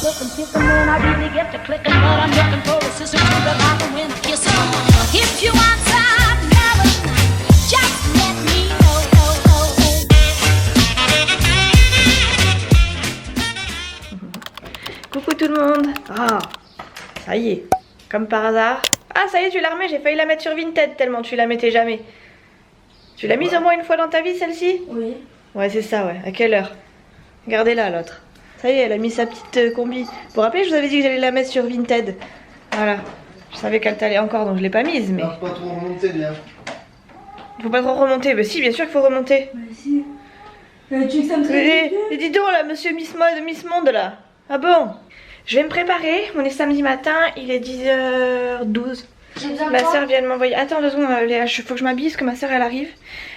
looking, kissing when I really get to clicking, but I'm looking for a sister to the life and when I kiss her. If you want some melon, just let me know. Coucou tout le monde. Ah, ça y est, comme par hasard. Ah, ça y est, tu l'as remis, j'ai failli la mettre sur Vinted tellement tu la mettais jamais. Tu l'as mise au moins une fois dans ta vie celle-ci? Oui. Ouais, c'est ça, ouais. À quelle heure? Regardez-la l'autre. Ça y est, elle a mis sa petite combi. Vous vous rappelez, je vous avais dit que j'allais la mettre sur Vinted. Voilà. Je savais qu'elle t'allait encore, donc je l'ai pas mise, mais... Alors, faut pas trop remonter, bien. Faut pas trop remonter. Bah si, bien sûr qu'il faut remonter. Mais si. Tu veux que ça me Mais dis donc là, monsieur Miss Mode, Miss Monde là. Ah bon? Je vais me préparer, on est samedi matin, il est 10h12. J'ai besoin de Ma toi. soeur vient de m'envoyer... Attends 2 secondes, Léa, faut que je m'habille parce que ma soeur elle arrive.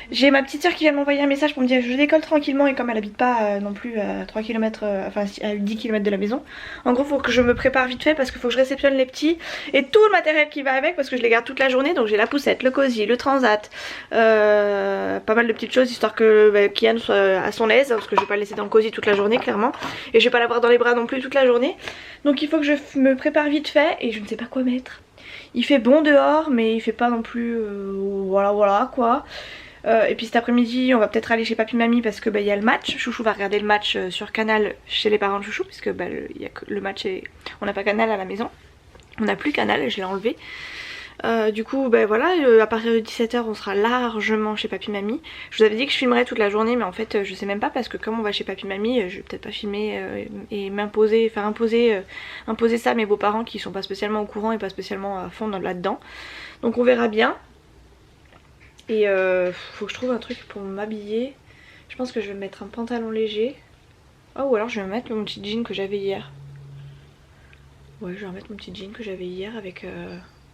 J'ai ma petite soeur qui vient de m'envoyer un message pour me dire je décolle tranquillement et comme elle habite pas non plus à 3 km, enfin à 10 km de la maison. En gros faut que je me prépare vite fait parce qu'il faut que je réceptionne les petits et tout le matériel qui va avec parce que je les garde toute la journée. Donc j'ai la poussette, le cosy, le transat, pas mal de petites choses histoire que Kian soit à son aise parce que je vais pas le laisser dans le cosy toute la journée clairement. Et je vais pas l'avoir dans les bras non plus toute la journée. Donc il faut que je me prépare vite fait et je ne sais pas quoi mettre. Il fait bon dehors mais il fait pas non plus voilà quoi. Et puis cet après-midi on va peut-être aller chez papy mamie parce que il y a le match. Chouchou va regarder le match sur Canal chez les parents de Chouchou puisque y a que le match et on n'a pas Canal à la maison. On n'a plus Canal, je l'ai enlevé. Du coup voilà, à partir de 17 h on sera largement chez papy mamie. Je vous avais dit que je filmerais toute la journée mais en fait je sais même pas parce que comme on va chez papy mamie je vais peut-être pas filmer et m'imposer, imposer ça à mes beaux-parents qui sont pas spécialement au courant et pas spécialement à fond là-dedans. Donc on verra bien. Et faut que je trouve un truc pour m'habiller. Je pense que je vais mettre un pantalon léger. Oh, ou alors je vais mettre mon petit jean que j'avais hier. Ouais, je vais remettre mon petit jean que j'avais hier avec...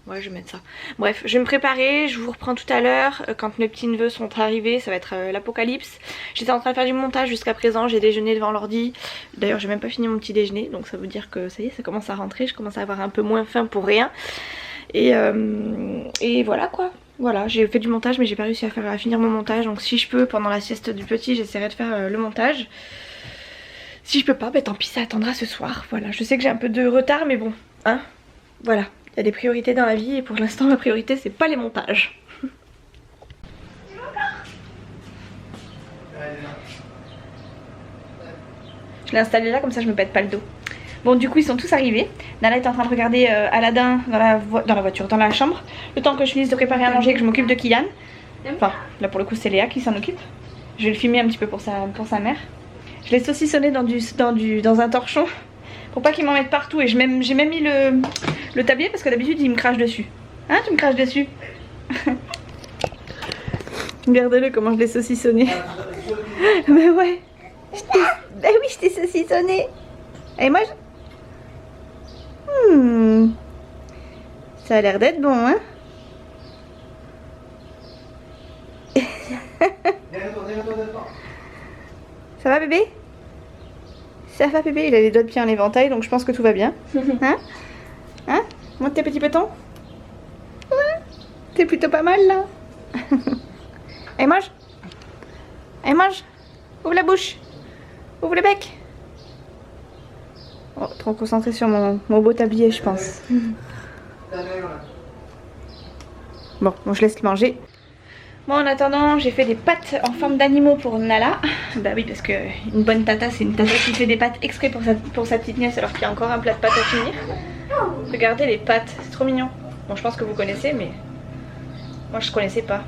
Ouais, je vais mettre ça. Bref, je vais me préparer, je vous reprends tout à l'heure. Quand mes petits neveux sont arrivés, ça va être l'apocalypse. J'étais en train de faire du montage jusqu'à présent, j'ai déjeuné devant l'ordi. D'ailleurs, j'ai même pas fini mon petit déjeuner, donc ça veut dire que ça y est, ça commence à rentrer. Je commence à avoir un peu moins faim pour rien. Et voilà quoi. Voilà, j'ai fait du montage mais j'ai pas réussi à finir mon montage. Donc si je peux, pendant la sieste du petit, j'essaierai de faire le montage. Si je peux pas, tant pis, ça attendra ce soir. Voilà, je sais que j'ai un peu de retard mais bon, hein. Voilà, il y a des priorités dans la vie et pour l'instant ma priorité c'est pas les montages. Je l'ai installé là comme ça je me pète pas le dos. Bon du coup ils sont tous arrivés. Nala est en train de regarder Aladdin dans la voiture, dans la chambre. Le temps que je finisse de préparer à manger et que je m'occupe de Kian. Enfin là pour le coup c'est Léa qui s'en occupe. Je vais le filmer un petit peu pour sa mère. Je l'ai saucissonné dans un torchon pour pas qu'il m'en mette partout. Et j'ai même mis le tablier parce que d'habitude il me crache dessus. Hein, tu me craches dessus? Regardez-le comment je l'ai saucissonné. Mais ouais. Bah oui je t'ai saucissonné. Et moi ça a l'air d'être bon, hein. Ça va bébé? Ça va bébé? Il a les doigts de pied en éventail donc je pense que tout va bien. Hein? Hein? Monte tes petits petons? Ouais. T'es plutôt pas mal là. Et mange. Et mange. Ouvre la bouche. Ouvre le bec. Oh, trop concentré sur mon beau tablier je pense. Bon, je laisse le manger. Moi en attendant j'ai fait des pâtes en forme d'animaux pour Nala. Bah oui parce que une bonne tata c'est une tata qui fait des pâtes exprès pour sa petite nièce alors qu'il y a encore un plat de pâtes à finir. Regardez les pâtes, c'est trop mignon. Bon je pense que vous connaissez mais moi je connaissais pas.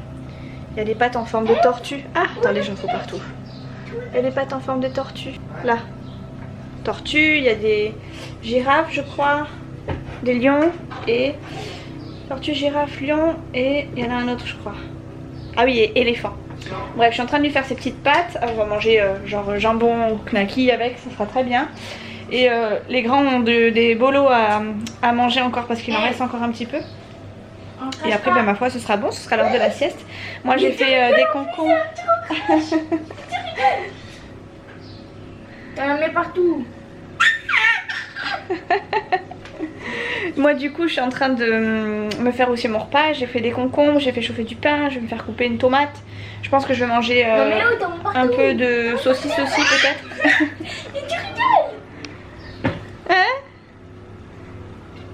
Il y a des pâtes en forme de tortue. Ah attendez j'en fous partout. Il y a des pâtes en forme de tortue. Là. Tortue, il y a des girafes je crois, des lions et tortue, girafe, lion et il y en a un autre je crois. Ah oui et éléphant. Bref je suis en train de lui faire ces petites pâtes. On va manger genre jambon ou knacky avec, ça sera très bien. Et les grands ont des bolos à manger encore parce qu'il en reste encore un petit peu. Et après ma foi ce sera bon, ce sera l'heure de la sieste. Moi j'ai fait des concombres. T'en mets partout. Moi du coup je suis en train de me faire aussi mon repas. J'ai fait des concombres, j'ai fait chauffer du pain, je vais me faire couper une tomate. Je pense que je vais manger un peu de saucisse aussi peut-être. Et tu rigoles.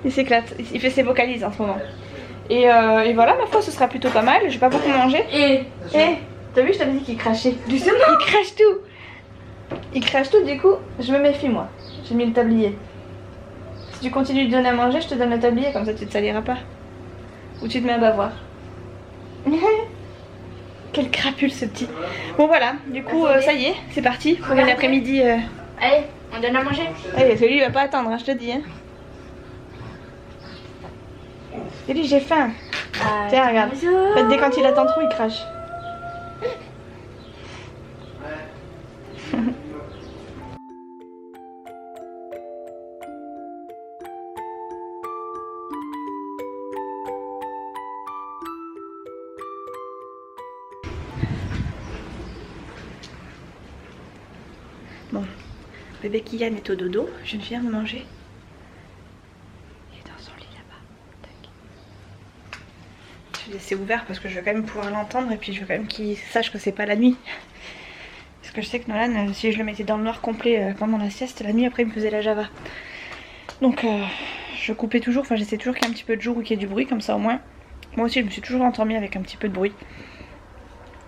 Il s'éclate, il fait ses vocalises en ce moment. Et voilà, ma foi, ce sera plutôt pas mal. Je vais pas beaucoup manger. T'as vu, je t'avais dit qu'il crachait. Justement, il crache tout. Il crache tout, du coup, je me méfie moi. J'ai mis le tablier. Si tu continues de donner à manger, je te donne le tablier, comme ça tu te saliras pas. Ou tu te mets à bavoir. Quel crapule ce petit. Bon voilà, du coup ça y est, c'est parti pour une après-midi. Allez, on donne à manger. Allez, celui il va pas attendre, hein, je te dis. Hein. Et lui j'ai faim. Tiens regarde. En fait, dès quand il attend trop il crache. Bon, bébé Kylian est au dodo, je viens de manger. Il est dans son lit là-bas. Je vais laisser ouvert parce que je veux quand même pouvoir l'entendre et puis je veux quand même qu'il sache que c'est pas la nuit. Parce que je sais que Nolan, si je le mettais dans le noir complet pendant la sieste, la nuit après il me faisait la java. Donc je coupais toujours, enfin j'essaie toujours qu'il y ait un petit peu de jour ou qu'il y ait du bruit, comme ça au moins. Moi aussi je me suis toujours endormie avec un petit peu de bruit.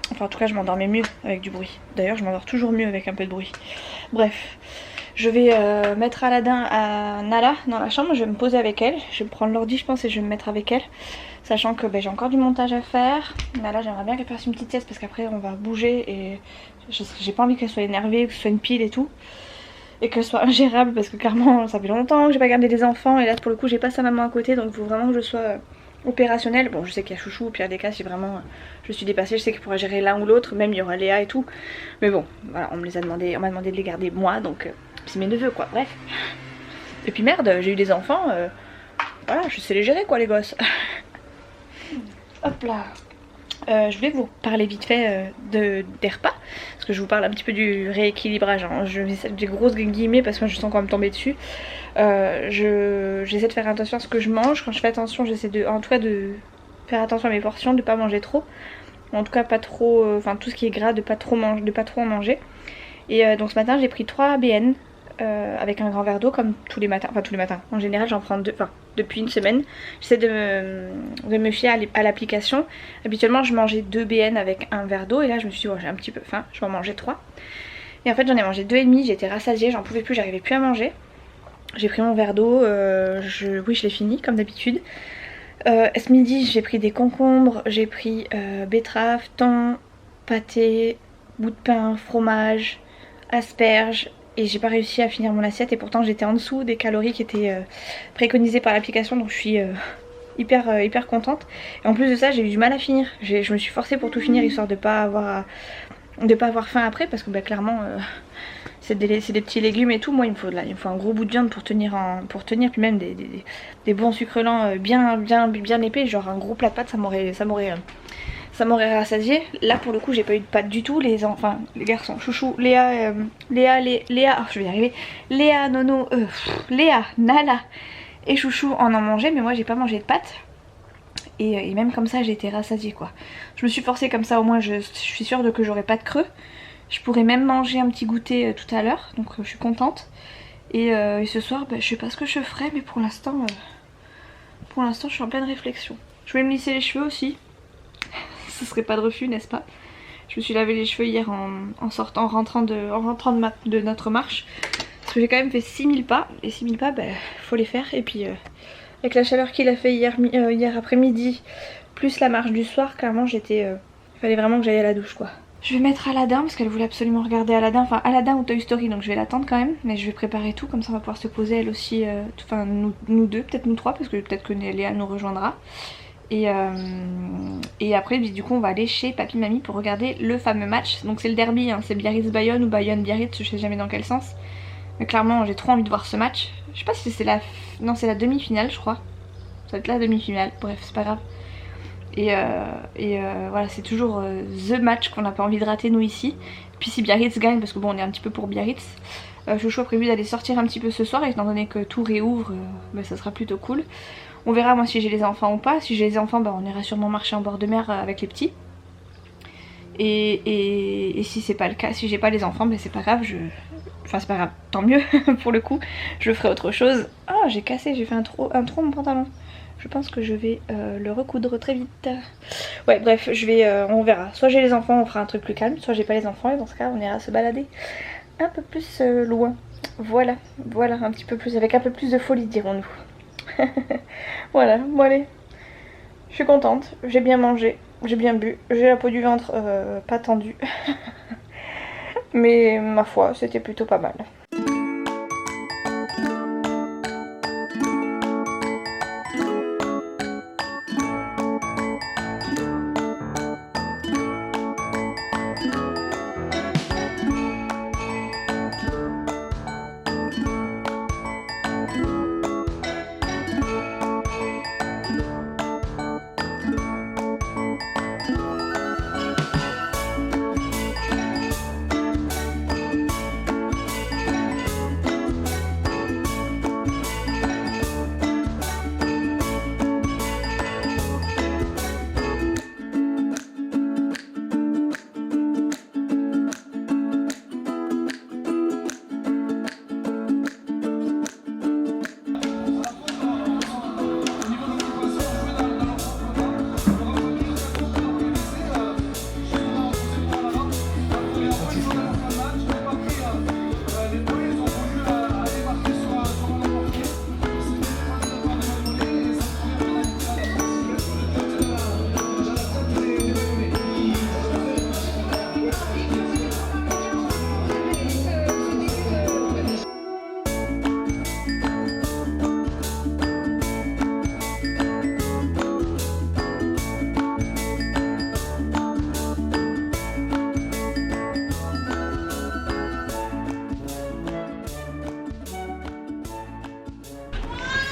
Enfin en tout cas je m'endormais mieux avec du bruit. D'ailleurs je m'endors toujours mieux avec un peu de bruit. Bref, je vais mettre Aladin à Nala dans la chambre, je vais me poser avec elle. Je vais me prendre l'ordi je pense et je vais me mettre avec elle. Sachant que j'ai encore du montage à faire. Nala j'aimerais bien qu'elle fasse une petite sieste parce qu'après on va bouger et j'ai pas envie qu'elle soit énervée, que ce soit une pile et tout. Et que ce soit ingérable parce que clairement ça fait longtemps que j'ai pas gardé les enfants. Et là pour le coup j'ai pas sa maman à côté donc il faut vraiment que je sois... opérationnel. Bon je sais qu'il y a Chouchou au pire des cas si vraiment je suis dépassée, je sais qu'il pourrait gérer l'un ou l'autre, même il y aura Léa et tout, mais bon voilà on m'a demandé de les garder moi donc c'est mes neveux quoi, bref. Et puis merde j'ai eu des enfants, voilà je sais les gérer quoi les gosses. Hop là. Je voulais vous parler vite fait des repas, parce que je vous parle un petit peu du rééquilibrage, hein. Je mets des grosses guillemets parce que je sens quand même tomber dessus. J'essaie de faire attention à ce que je mange. Quand je fais attention, j'essaie en tout cas de faire attention à mes portions, de pas manger trop. En tout cas pas trop, enfin tout ce qui est gras, de pas trop en manger. Et donc ce matin j'ai pris 3 BN avec un grand verre d'eau comme tous les matins. Enfin tous les matins, en général j'en prends 2, enfin depuis une semaine. J'essaie de me fier à l'application. Habituellement je mangeais 2 BN avec un verre d'eau et là je me suis dit oh, j'ai un petit peu faim, je vais en manger 3. Et en fait j'en ai mangé 2,5, j'étais rassasiée, j'en pouvais plus, j'arrivais plus à manger. J'ai pris mon verre d'eau, oui je l'ai fini comme d'habitude. Ce midi j'ai pris des concombres, j'ai pris betterave, thon, pâté, bout de pain, fromage, asperges. Et j'ai pas réussi à finir mon assiette et pourtant j'étais en dessous des calories qui étaient préconisées par l'application, donc je suis hyper contente. Et en plus de ça j'ai eu du mal à finir, je me suis forcée pour tout finir histoire de pas avoir faim après parce que bah, clairement c'est des petits légumes et tout. Moi il me faut un gros bout de viande pour tenir, puis même des bons sucres lents bien épais, genre un gros plat de pâtes ça m'aurait rassasié. Là pour le coup j'ai pas eu de pâtes du tout. Les garçons, Chouchou, Léa, oh, je vais y arriver. Léa, Nono, Léa, Nala et Chouchou en ont mangé, mais moi j'ai pas mangé de pâtes. Et même comme ça j'ai été rassasiée quoi. Je me suis forcée comme ça, au moins je suis sûre que j'aurai pas de creux. Je pourrais même manger un petit goûter tout à l'heure, donc je suis contente. Et ce soir, je sais pas ce que je ferai, mais pour l'instant je suis en pleine réflexion. Je vais me lisser les cheveux aussi. Ce serait pas de refus, n'est-ce pas? Je me suis lavé les cheveux hier en rentrant de notre marche. Parce que j'ai quand même fait 6000 pas. Et 6000 pas, faut les faire. Et puis avec la chaleur qu'il a fait hier après-midi, plus la marche du soir, clairement il fallait vraiment que j'aille à la douche quoi. Je vais mettre Aladin parce qu'elle voulait absolument regarder Aladin, enfin Aladin ou Toy Story, donc je vais l'attendre quand même. Mais je vais préparer tout, comme ça on va pouvoir se poser elle aussi, enfin nous deux, peut-être nous trois, parce que peut-être que Léa nous rejoindra. Et après du coup on va aller chez Papy Mamie pour regarder le fameux match. Donc c'est le derby, hein, c'est Biarritz-Bayonne ou Bayonne-Biarritz, je sais jamais dans quel sens. Mais clairement j'ai trop envie de voir ce match. Je sais pas si c'est non c'est la demi-finale je crois. Ça va être la demi-finale, bref c'est pas grave. Et voilà c'est toujours the match qu'on n'a pas envie de rater nous ici. Puis si Biarritz gagne, parce que bon on est un petit peu pour Biarritz, Chouchou a prévu d'aller sortir un petit peu ce soir et étant donné que tout réouvre, ça sera plutôt cool. On verra moi si j'ai les enfants ou pas. Si j'ai les enfants on ira sûrement marcher en bord de mer avec les petits. Et si c'est pas le cas, si j'ai pas les enfants c'est pas grave, Enfin c'est pas grave, tant mieux pour le coup. Je ferai autre chose. Oh j'ai cassé, j'ai fait un trou mon pantalon. Je pense que je vais le recoudre très vite. Ouais bref, on verra. Soit j'ai les enfants, on fera un truc plus calme. Soit j'ai pas les enfants et dans ce cas on ira se balader un peu plus loin. Voilà, un petit peu plus, avec un peu plus de folie dirons-nous. Voilà, bon allez. Je suis contente, j'ai bien mangé, j'ai bien bu. J'ai la peau du ventre pas tendue. Mais ma foi, c'était plutôt pas mal.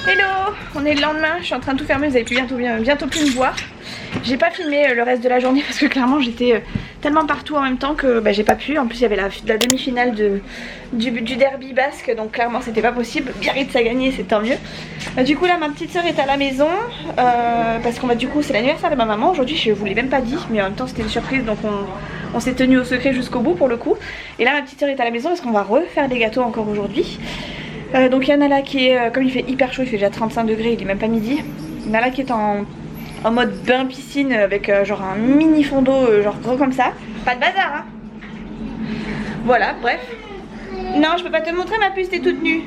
Hello, on est le lendemain, je suis en train de tout fermer, vous allez bientôt plus me voir. J'ai pas filmé le reste de la journée parce que clairement j'étais tellement partout en même temps que j'ai pas pu. En plus il y avait la demi-finale du derby basque, donc clairement c'était pas possible. Biarritz a gagné, c'est tant mieux. Du coup là ma petite soeur est à la maison parce qu'on va du coup c'est l'anniversaire de ma maman aujourd'hui. Je vous l'ai même pas dit mais en même temps c'était une surprise, donc on s'est tenu au secret jusqu'au bout pour le coup. Et là ma petite soeur est à la maison parce qu'on va refaire des gâteaux encore aujourd'hui. Donc il y a Nala qui est, comme il fait hyper chaud, il fait déjà 35 degrés, il est même pas midi. Nala qui est en mode bain piscine avec genre un mini fond d'eau genre gros comme ça. Pas de bazar hein. Voilà, bref. Non, je peux pas te montrer ma puce, t'es toute nue.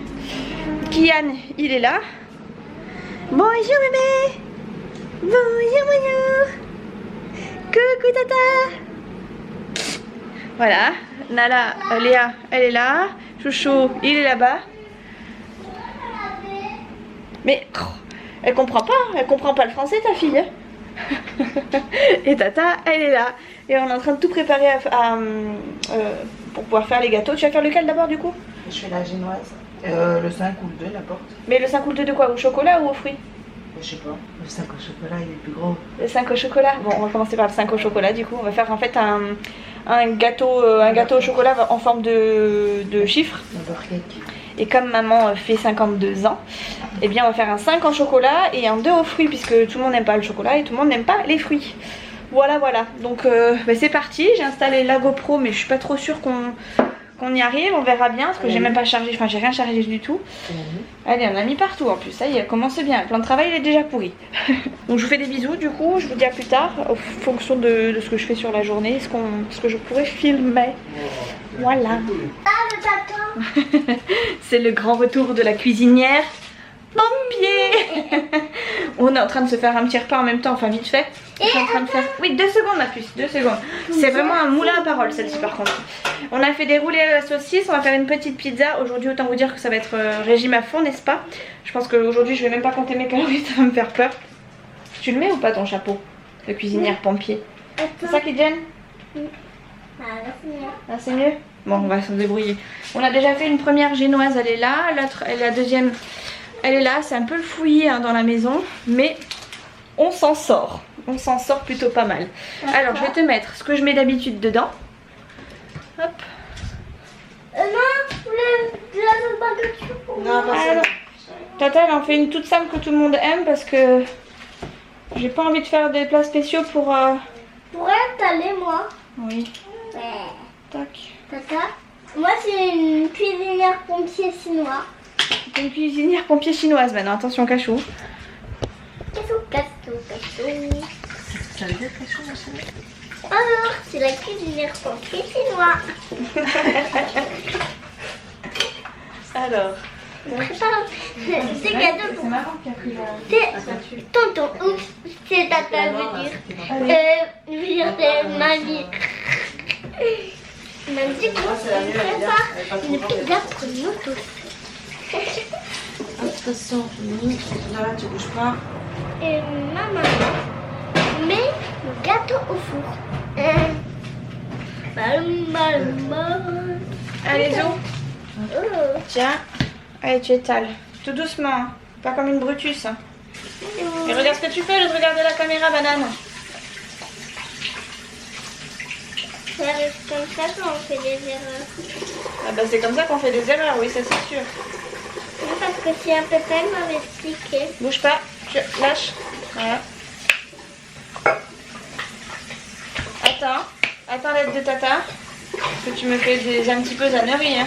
Kian, il est là. Bonjour bébé. Bonjour. Coucou tata. Voilà, Nala, Léa, elle est là. Chouchou, il est là-bas. Mais elle comprend pas le français ta fille. Et tata, elle est là. Et on est en train de tout préparer pour pouvoir faire les gâteaux. Tu vas faire lequel d'abord du coup? Je fais la génoise. Le 5 ou le 2, n'importe. Mais le 5 ou le 2 de quoi? Au chocolat ou aux fruits? Je sais pas. Le 5 au chocolat, il est plus gros. Le 5 au chocolat. Bon, on va commencer par le 5 au chocolat du coup. On va faire en fait un gâteau au chocolat en forme de chiffre. Un beurre cake. Et comme maman fait 52 ans, eh bien on va faire un 5 en chocolat et un 2 aux fruits puisque tout le monde n'aime pas le chocolat et tout le monde n'aime pas les fruits. Voilà. Donc c'est parti, j'ai installé la GoPro mais je suis pas trop sûre qu'on y arrive, on verra bien parce que j'ai même pas chargé, enfin j'ai rien chargé du tout. Allez, on a mis partout en plus, ça y est, commence bien, le plan de travail il est déjà pourri. Donc je vous fais des bisous du coup, je vous dis à plus tard en fonction de ce que je fais sur la journée, ce que je pourrais filmer. Voilà. C'est le grand retour de la cuisinière pompier. On est en train de se faire un petit repas en même temps, enfin vite fait. Je suis en train de faire... Oui, 2 secondes ma puce, 2 secondes. C'est vraiment un moulin à parole celle-ci par contre. On a fait des roulés à la saucisse, on va faire une petite pizza. Aujourd'hui autant vous dire que ça va être régime à fond, n'est-ce pas? Je pense qu'aujourd'hui je vais même pas compter mes calories, ça va me faire peur. Tu le mets ou pas ton chapeau de cuisinière pompier? C'est ça qui te gêne? Ah c'est mieux. Bon on va se débrouiller. On a déjà fait une première génoise, elle est là. L'autre, la deuxième, elle est là. C'est un peu le fouillis hein, dans la maison. Mais on s'en sort. On s'en sort plutôt pas mal. Alors je vais te mettre ce que je mets d'habitude dedans. Hop. Non, pas ça. Tata elle en fait une toute simple que tout le monde aime parce que j'ai pas envie de faire des plats spéciaux pour... Pourrais t'aller moi? Oui. Ouais. Tac. Tata? Moi, c'est une cuisinière pompier chinois. T'es une cuisinière pompier chinoise maintenant, attention cachou. Casso. Ça veut dire quelque chose, ma chérie? Alors, c'est la cuisinière pompier chinois. Alors, Prépare des cadeaux c'est pour marrant qui a pris la... c'est tonton. Oups, c'est tata, veut dire. Veut dire c'est mamie. Mamie, dit qu'on prépare une pizza pour nous tous. Attention, là, tu bouges pas. Et maman met le gâteau au four. Maman. Allez, Zo, Oh. tiens. Allez, tu étales. Tout doucement, hein. Pas comme une brutus. Hein. Et regarde ce que tu fais, au lieu de regarder la caméra, banane. Ça arrive comme ça quand on fait des erreurs. Ah bah c'est comme ça qu'on fait des erreurs, oui, ça c'est sûr. Oui, parce que si un pépin m'avait expliqué. Bouge pas, tu lâches. Voilà. Attends l'aide de tata. Parce que tu me fais un petit peu d'ânerie, hein.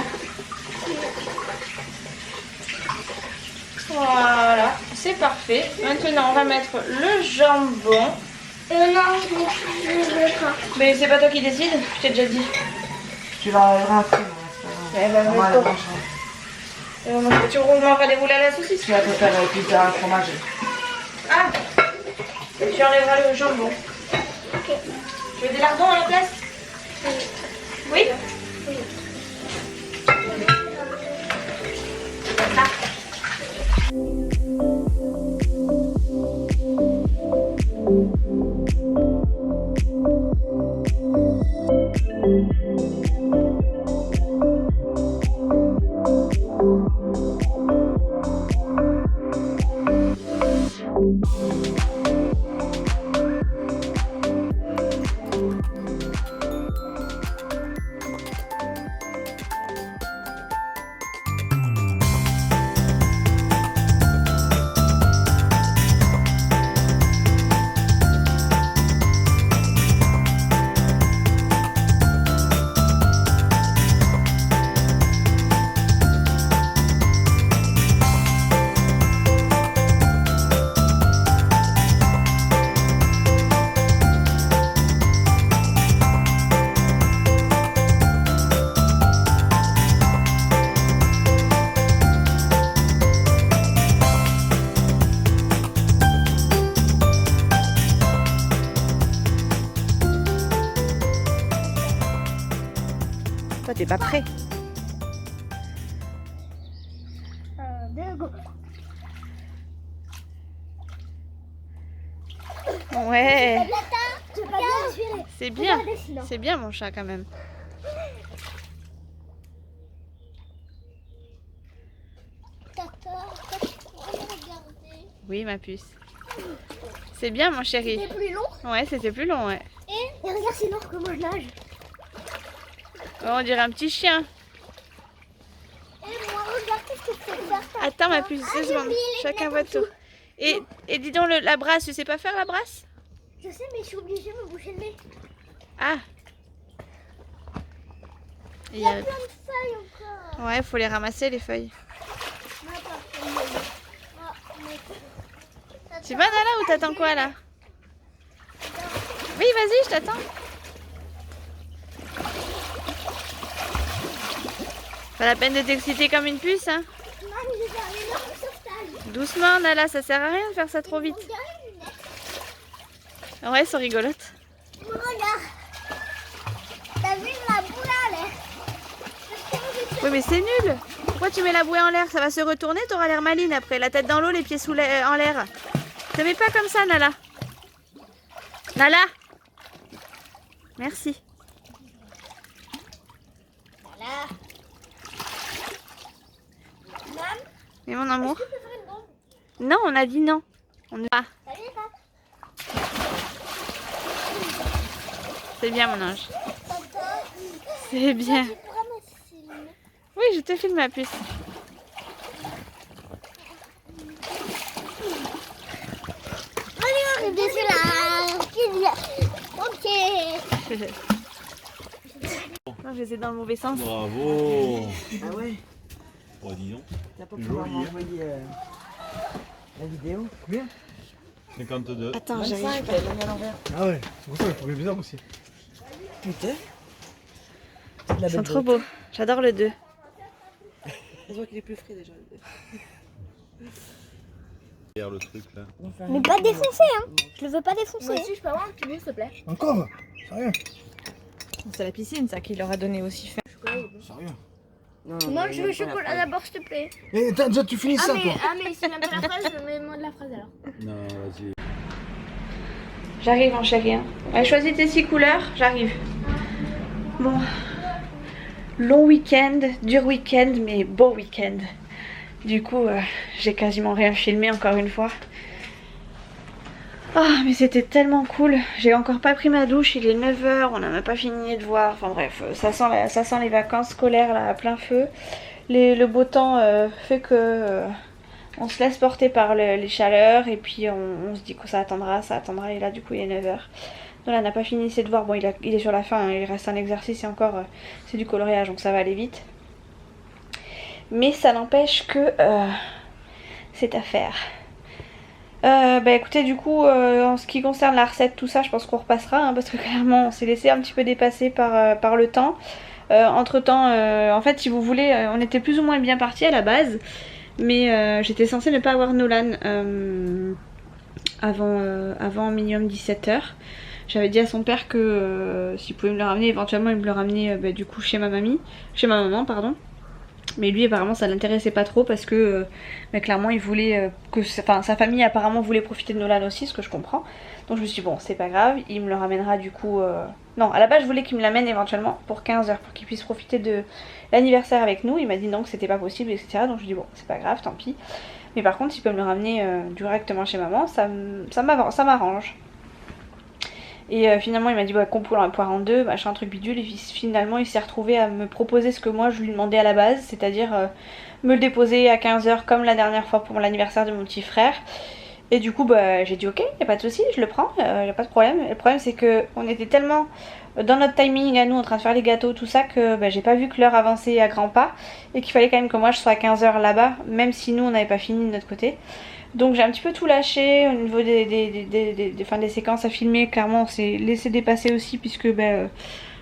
Voilà, c'est parfait. Maintenant, on va mettre le jambon. Non, je ne veux pas. Mais c'est pas toi qui décide, je t'ai déjà dit. Tu l'enlèveras après. Elle va Maman, mettre elle quoi mange. Tu mangeras des roulés à la saucisse. Tu vas te faire une pizza à fromage. Ah, tu enlèveras le jambon. Ok. Tu veux des lardons à la place? Oui. Toi, t'es pas prêt. 1, 2, go. Ouais, Tu vas bien respirer. c'est bien. Regardez sinon. C'est bien mon chat quand même. Tata, regardez. Oui, ma puce. C'est bien mon chéri. C'est plus long. Ouais, c'était plus long, ouais. Et regarde sinon comment je nage. Oh, on dirait un petit chien. Et moi, regarde qu'est-ce que je peux faire. Tata. Attends ma puce, Ah, 2 j'ai secondes. oublié les Chacun mettre en votre tour. dessous. Et dis donc, la brasse, tu sais pas faire la brasse? Je sais, mais je suis obligée de me boucher le nez. Ah. Il y a plein de feuilles encore. Ouais, faut les ramasser les feuilles. Non, pas plein de feuilles. Ah, mais- Tu vas Nala ou t'attends quoi là? Oui, vas-y, je t'attends. Pas la peine de t'exciter comme une puce, hein. Maman, je vais faire un énorme sauvetage. Doucement, Nala, ça sert à rien de faire ça trop vite. Regarde les lunettes. Ouais, c'est rigolote. Regarde. T'as vu la boule à l'air? Oui, mais c'est nul. Pourquoi tu mets la bouée en l'air? Ça va se retourner, t'auras l'air maline après. La tête dans l'eau, les pieds en l'air. Te mets pas comme ça, Nala. Nala. Merci. Voilà. Maman, Mais mon amour. tu peux faire une bombe? Non, on a dit non. On ne va. T'as vu ça? C'est bien, mon ange. Tata, C'est bien. tu pourras me filmer. Oui, je te filme, ma puce. Allez, on est là. Ok. je les ai dans le mauvais sens. Bravo. Ah ouais. Oh, dis donc. T'as pas Joli, pouvoir hein. m'envoyer la vidéo. Combien 52. Attends, j'arrive. 25, elle est à l'envers. Ah ouais, c'est pour ça qu'il faut les bizarres aussi. Putain. C'est de la Ils sont belle trop boîte. beaux. J'adore le 2. Je vois qu'il est plus frais déjà. Regarde le truc là. Mais pas défoncer, hein. Je le veux pas défoncer. Moi aussi, je peux avoir un petit bout, s'il te plaît. Encore? C'est rien. C'est la piscine, ça, qui leur a donné aussi faim. C'est rien. Non, Moi, je veux chocolat d'abord, s'il te plaît. Et attends, déjà tu finis ça toi. Mais s'il n'aime pas la fraise, je mets moi de la fraise alors. Non, vas-y. J'arrive en chérie. Hein. Ouais, choisis tes 6 couleurs, j'arrive. Bon. Long week-end, dur week-end, mais beau week-end. Du coup, j'ai quasiment rien filmé encore une fois. Ah, mais c'était tellement cool. J'ai encore pas pris ma douche, il est 9 h, on n'a même pas fini les devoirs. Enfin bref, ça sent les vacances scolaires là à plein feu. Le beau temps fait que on se laisse porter par les chaleurs et puis on se dit que ça attendra et là du coup il est 9 h. Nolan n'a pas fini ses devoirs, bon il est sur la fin, hein, il reste un exercice et encore c'est du coloriage donc ça va aller vite. Mais ça n'empêche que c'est à faire. Bah écoutez, du coup en ce qui concerne la recette, tout ça je pense qu'on repassera hein, parce que clairement on s'est laissé un petit peu dépasser par le temps. Entre temps en fait si vous voulez on était plus ou moins bien parti à la base, mais j'étais censée ne pas avoir Nolan avant minimum 17 h. J'avais dit à son père que s'il pouvait me le ramener, éventuellement il me le ramenait bah, du coup chez ma maman pardon. Mais lui apparemment ça l'intéressait pas trop parce que mais clairement il voulait sa famille apparemment voulait profiter de Nolan aussi, ce que je comprends. Donc je me suis dit bon c'est pas grave, il me le ramènera du coup non à la base je voulais qu'il me l'amène éventuellement pour 15 h pour qu'il puisse profiter de l'anniversaire avec nous. Il m'a dit non que c'était pas possible etc. Donc je lui ai dit bon c'est pas grave tant pis. Mais par contre s'il peut me le ramener directement chez maman ça m'arrange. Et finalement il m'a dit bah, qu'on peut la poire en deux, machin truc bidule. Et finalement il s'est retrouvé à me proposer ce que moi je lui demandais à la base, c'est-à-dire me le déposer à 15 h comme la dernière fois pour l'anniversaire de mon petit frère. Et du coup bah, j'ai dit ok, y a pas de souci, je le prends, y a pas de problème. Le problème c'est que on était tellement dans notre timing à nous en train de faire les gâteaux tout ça que bah, j'ai pas vu que l'heure avançait à grands pas et qu'il fallait quand même que moi je sois à 15 h là-bas, même si nous on n'avait pas fini de notre côté. Donc j'ai un petit peu tout lâché au niveau des séquences à filmer. Clairement on s'est laissé dépasser aussi puisque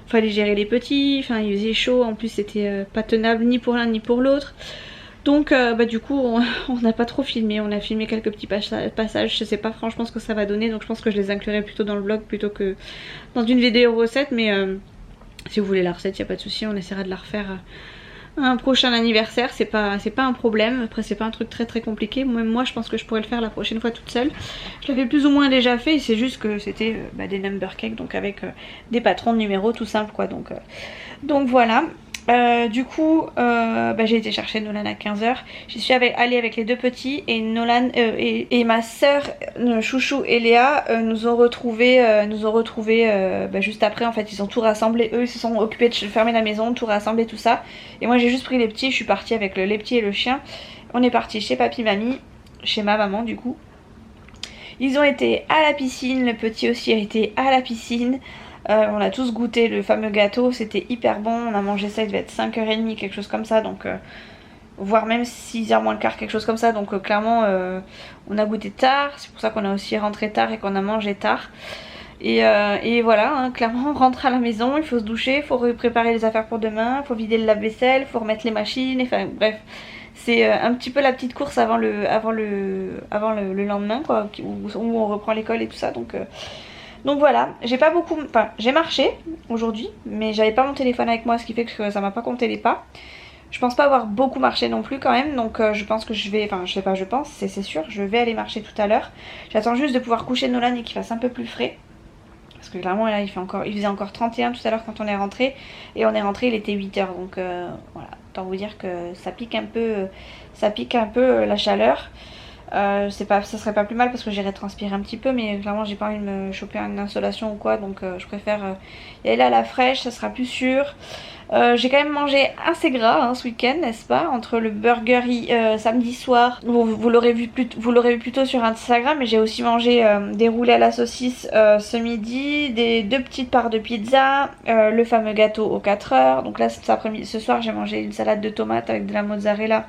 fallait gérer les petits, enfin il faisait chaud, en plus c'était pas tenable ni pour l'un ni pour l'autre. Donc du coup on n'a pas trop filmé, on a filmé quelques petits passages, je sais pas franchement ce que ça va donner, donc je pense que je les inclurai plutôt dans le vlog plutôt que dans une vidéo recette. Mais si vous voulez la recette, y a pas de souci, on essaiera de la refaire un prochain anniversaire, c'est pas un problème. Après c'est pas un truc très très compliqué, même moi je pense que je pourrais le faire la prochaine fois toute seule. Je l'avais plus ou moins déjà fait, c'est juste que c'était des number cakes, donc avec des patrons de numéros tout simple quoi, donc voilà. Du coup j'ai été chercher Nolan à 15 h. J'y suis allée avec les deux petits et Nolan et ma soeur Chouchou et Léa nous ont retrouvés juste après. En fait ils ont tout rassemblé, eux ils se sont occupés de fermer la maison, tout rassembler tout ça. Et moi j'ai juste pris les petits, je suis partie avec les petits et le chien. On est parti chez papy mamie, chez ma maman du coup. Ils ont été à la piscine, le petit aussi a été à la piscine. On a tous goûté le fameux gâteau, c'était hyper bon, on a mangé ça, il devait être 5 h 30, quelque chose comme ça, donc voire même 6 h moins le quart, quelque chose comme ça, donc clairement on a goûté tard, c'est pour ça qu'on a aussi rentré tard et qu'on a mangé tard. Et voilà, hein, clairement on rentre à la maison, il faut se doucher, il faut préparer les affaires pour demain, il faut vider le lave-vaisselle, il faut remettre les machines, enfin bref. C'est un petit peu la petite course avant le lendemain quoi, où on reprend l'école et tout ça, donc voilà, j'ai marché aujourd'hui, mais j'avais pas mon téléphone avec moi, ce qui fait que ça m'a pas compté les pas. Je pense pas avoir beaucoup marché non plus quand même, donc je pense que c'est sûr, je vais aller marcher tout à l'heure. J'attends juste de pouvoir coucher Nolan et qu'il fasse un peu plus frais. Parce que clairement là il faisait encore 31 tout à l'heure quand on est rentré. Et on est rentré, il était 8 h, donc voilà, autant vous dire que ça pique un peu la chaleur. Ça serait pas plus mal parce que j'irais transpirer un petit peu, mais clairement j'ai pas envie de me choper une insolation ou quoi, donc je préfère y aller à la fraîche, ça sera plus sûr. J'ai quand même mangé assez gras hein, ce week-end, n'est-ce pas? Entre le burger samedi soir, vous l'aurez vu plutôt sur Instagram, mais j'ai aussi mangé des roulés à la saucisse ce midi, deux petites parts de pizza, le fameux gâteau aux 4 heures. Donc là ce soir j'ai mangé une salade de tomates avec de la mozzarella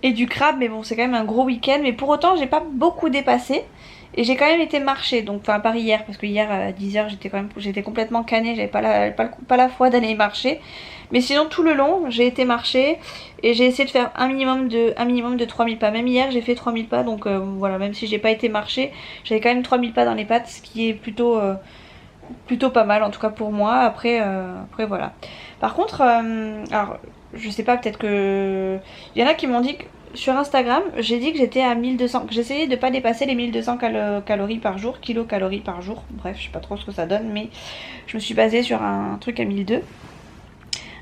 et du crabe, mais bon c'est quand même un gros week-end. Mais pour autant j'ai pas beaucoup dépassé. Et j'ai quand même été marcher, donc enfin à part hier, parce que hier à 10h j'étais complètement canée, j'avais pas la foi d'aller marcher. Mais sinon tout le long j'ai été marcher et j'ai essayé de faire un minimum de 3000 pas. Même hier j'ai fait 3000 pas, donc voilà, même si j'ai pas été marcher, j'avais quand même 3000 pas dans les pattes, ce qui est plutôt pas mal en tout cas pour moi. Après voilà. Par contre, alors je sais pas, peut-être que il y en a qui m'ont dit que sur Instagram, j'ai dit que j'étais à 1200, que j'essayais de pas dépasser les 1200 calories par jour, kilocalories par jour. Bref, je sais pas trop ce que ça donne, mais je me suis basée sur un truc à 1200.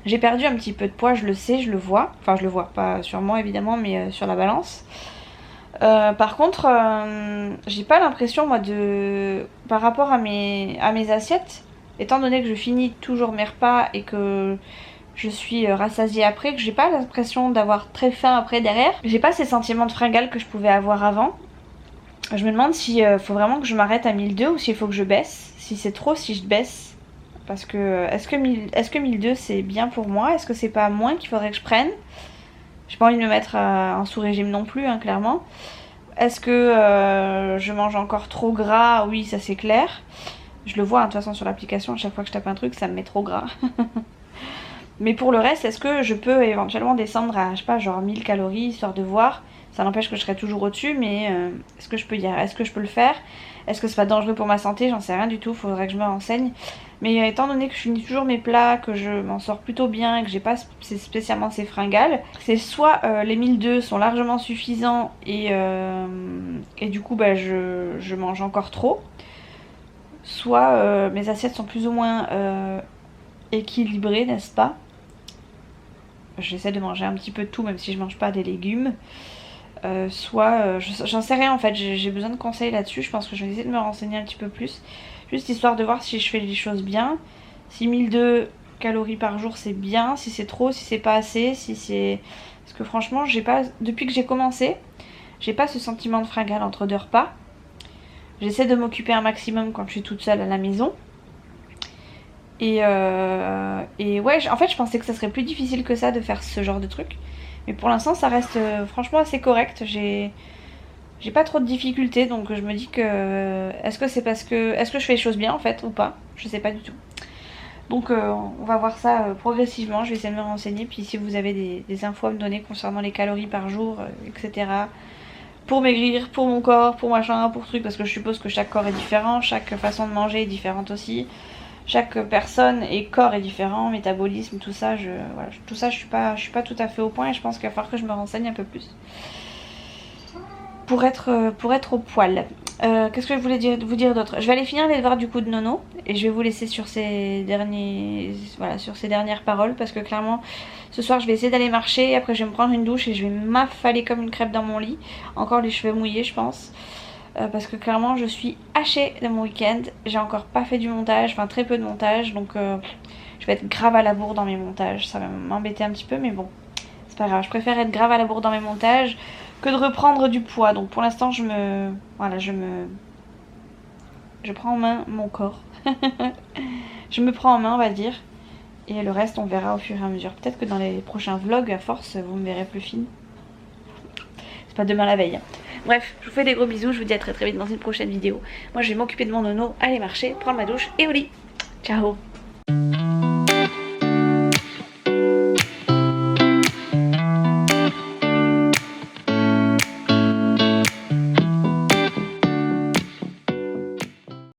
J'ai perdu un petit peu de poids, je le sais, je le vois. Enfin, je le vois, pas sur moi évidemment, mais sur la balance. Par contre, j'ai pas l'impression, moi, par rapport à mes assiettes, étant donné que je finis toujours mes repas et que je suis rassasiée après, que j'ai pas l'impression d'avoir très faim après derrière. J'ai pas ces sentiments de fringale que je pouvais avoir avant. Je me demande s'il faut vraiment que je m'arrête à 1200 ou s'il faut que je baisse. Si c'est trop, si je baisse. Parce que est-ce que 1200 c'est bien pour moi? Est-ce que c'est pas moins qu'il faudrait que je prenne? J'ai pas envie de me mettre en sous-régime non plus, hein, clairement. Est-ce que je mange encore trop gras? Oui, ça c'est clair. Je le vois hein, de toute façon sur l'application, à chaque fois que je tape un truc, ça me met trop gras. Mais pour le reste, est-ce que je peux éventuellement descendre à, je sais pas, genre 1000 calories, histoire de voir? Ça n'empêche que je serai toujours au-dessus, mais est-ce que je peux le faire? Est-ce que c'est pas dangereux pour ma santé? J'en sais rien du tout, faudrait que je me renseigne. Mais étant donné que je finis toujours mes plats, que je m'en sors plutôt bien et que j'ai pas spécialement ces fringales, c'est soit les 1200 sont largement suffisants et du coup bah, je mange encore trop, soit mes assiettes sont plus ou moins équilibrées, n'est-ce pas? J'essaie de manger un petit peu de tout, même si je mange pas des légumes. J'en sais rien en fait, j'ai besoin de conseils là-dessus. Je pense que je vais essayer de me renseigner un petit peu plus, juste histoire de voir si je fais les choses bien, si 1200 calories par jour c'est bien, si c'est trop, si c'est pas assez, si c'est... Parce que franchement, depuis que j'ai commencé, j'ai pas ce sentiment de fringale entre deux repas. J'essaie de m'occuper un maximum quand je suis toute seule à la maison. Et ouais, en fait je pensais que ça serait plus difficile que ça de faire ce genre de truc. Mais pour l'instant ça reste franchement assez correct. J'ai pas trop de difficultés, donc je me dis que... Est-ce que je fais les choses bien en fait ou pas? Je sais pas du tout. Donc on va voir ça progressivement, je vais essayer de me renseigner. Puis si vous avez des infos à me donner concernant les calories par jour, etc. Pour maigrir, pour mon corps, pour machin, pour truc. Parce que je suppose que chaque corps est différent, chaque façon de manger est différente aussi. Chaque personne et corps est différent, métabolisme, tout ça, voilà, tout ça je suis pas tout à fait au point et je pense qu'il va falloir que je me renseigne un peu plus pour être au poil. Qu'est-ce que je voulais vous dire d'autre? Je vais aller finir les devoirs du coup de Nono et je vais vous laisser sur ces dernières paroles parce que clairement ce soir je vais essayer d'aller marcher, après je vais me prendre une douche et je vais m'affaler comme une crêpe dans mon lit, encore les cheveux mouillés je pense. Parce que clairement je suis hachée de mon week-end, j'ai encore pas fait du montage, enfin très peu de montage, donc je vais être grave à la bourre dans mes montages, ça va m'embêter un petit peu mais bon, c'est pas grave, je préfère être grave à la bourre dans mes montages que de reprendre du poids, donc pour l'instant je prends en main mon corps, je me prends en main on va dire, et le reste on verra au fur et à mesure, peut-être que dans les prochains vlogs à force vous me verrez plus fine, c'est pas demain la veille. Bref, je vous fais des gros bisous, je vous dis à très vite dans une prochaine vidéo. Moi je vais m'occuper de mon nono, aller marcher, prendre ma douche et au lit. Ciao.